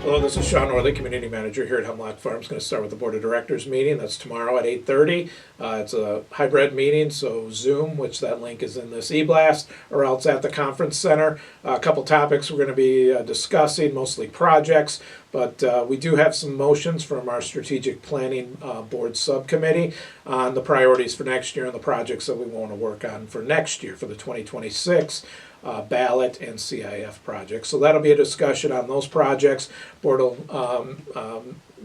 Hello, this is Shaun Nordlie, Community Manager here at Hemlock Farms. Going to start with the Board of Directors meeting. That's tomorrow at 8:30. It's a hybrid meeting, so Zoom, which that link is in this e-blast, or else at the conference center. A couple topics we're going to be discussing, mostly projects, but we do have some motions from our Strategic Planning Board Subcommittee on the priorities for next year and the projects that we want to work on for next year, for the 2026 ballot and CIF projects. So that'll be a discussion on those projects. Board will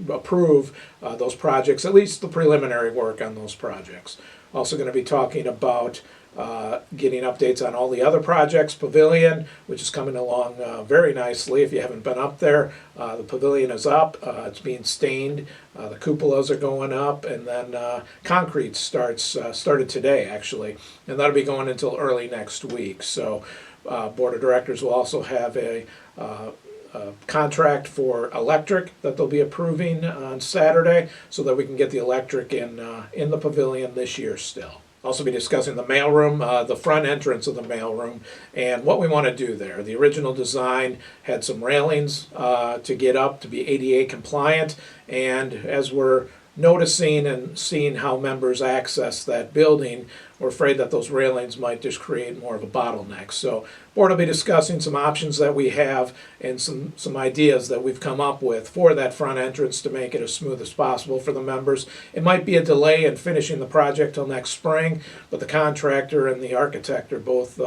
approve those projects, at least the preliminary work on those projects. Also going to be talking about getting updates on all the other projects. Pavilion, which is coming along very nicely. If you haven't been up there, the pavilion is up. It's being stained. The cupolas are going up, and then concrete started today actually, and that'll be going until early next week. So Board of Directors will also have a contract for electric that they'll be approving on Saturday, so that we can get the electric in the pavilion this year still. Also be discussing the mailroom, the front entrance of the mailroom, and what we want to do there. The original design had some railings to get up to be ADA compliant, and as we're noticing and seeing how members access that building, we're afraid that those railings might just create more of a bottleneck. So board will be discussing some options that we have and some ideas that we've come up with for that front entrance to make it as smooth as possible for the members. It might be a delay in finishing the project till next spring, but the contractor and the architect are both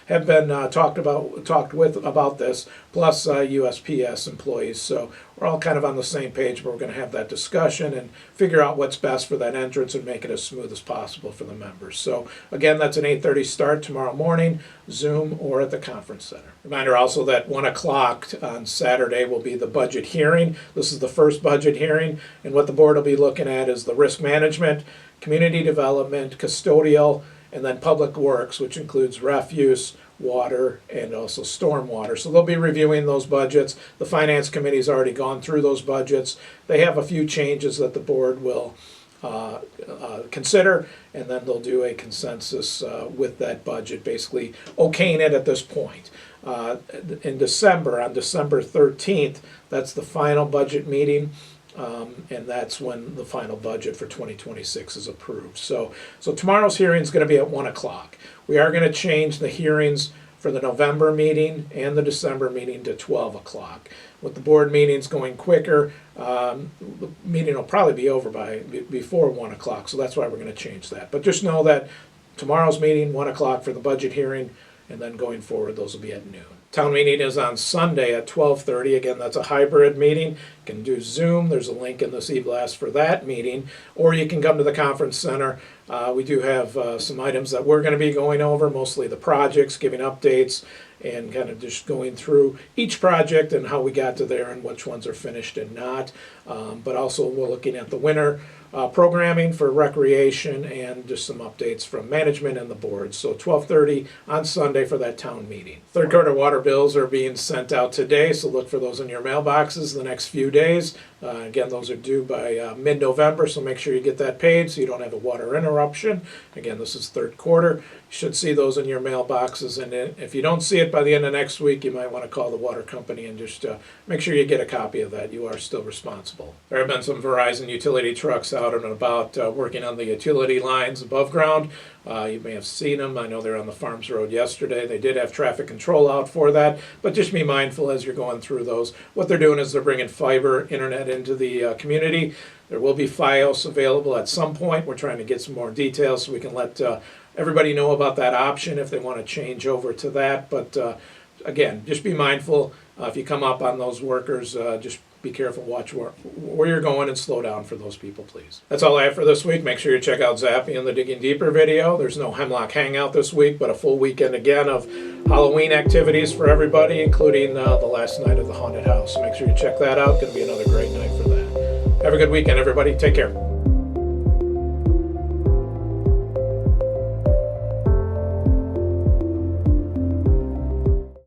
have been talked with about this, plus USPS employees. So we're all kind of on the same page, but we're going to have that discussion and figure out what's best for that entrance and make it as smooth as possible for the members. So again, that's an 8:30 start tomorrow morning, Zoom or at the conference center. Reminder also that 1 o'clock on Saturday will be the budget hearing. This is the first budget hearing, and what the board will be looking at is the risk management, community development, custodial, and then public works, which includes refuse, water, and also stormwater. So they'll be reviewing those budgets. The Finance Committee's already gone through those budgets. They have a few changes that the board will consider, and then they'll do a consensus with that budget, basically okaying it at this point. In December, on December 13th, that's the final budget meeting. And that's when the final budget for 2026 is approved. So tomorrow's hearing is going to be at 1 o'clock. We are going to change the hearings for the November meeting and the December meeting to 12 o'clock. With the board meetings going quicker, the meeting will probably be over before 1 o'clock, so that's why we're going to change that. But just know that tomorrow's meeting, 1 o'clock for the budget hearing, and then going forward, those will be at noon. Town meeting is on Sunday at 12:30. Again, that's a hybrid meeting. You can do Zoom. There's a link in this e-blast for that meeting, or you can come to the conference center. We do have some items that we're going to be going over, mostly the projects, giving updates, and kind of just going through each project and how we got to there and which ones are finished and not. But also we're looking at the winter programming for recreation and just some updates from management and the board. So 12:30 on Sunday for that town meeting. Third quarter water bills are being sent out today, so look for those in your mailboxes the next few days. Again, those are due by mid-November, so make sure you get that paid so you don't have a water interruption. Again, this is third quarter. You should see those in your mailboxes, and if you don't see it by the end of next week, you might want to call the water company and just make sure you get a copy of that. You are still responsible. There have been some Verizon utility trucks out and about working on the utility lines above ground. You may have seen them. I know they're on the Farms Road yesterday. They did have traffic control out for that, but just be mindful as you're going through those. What they're doing is they're bringing fiber internet into the community. There will be FiOS available at some point. We're trying to get some more details so we can let everybody know about that option if they want to change over to that. But again, just be mindful. If you come up on those workers, just be careful, watch where you're going, and slow down for those people, please. That's all I have for this week. Make sure you check out Zappy and the Digging Deeper video. There's no Hemlock Hangout this week, but a full weekend again of Halloween activities for everybody, including the last night of the haunted house. So make sure you check that out. Going to be another great night for that. Have a good weekend, everybody. Take care.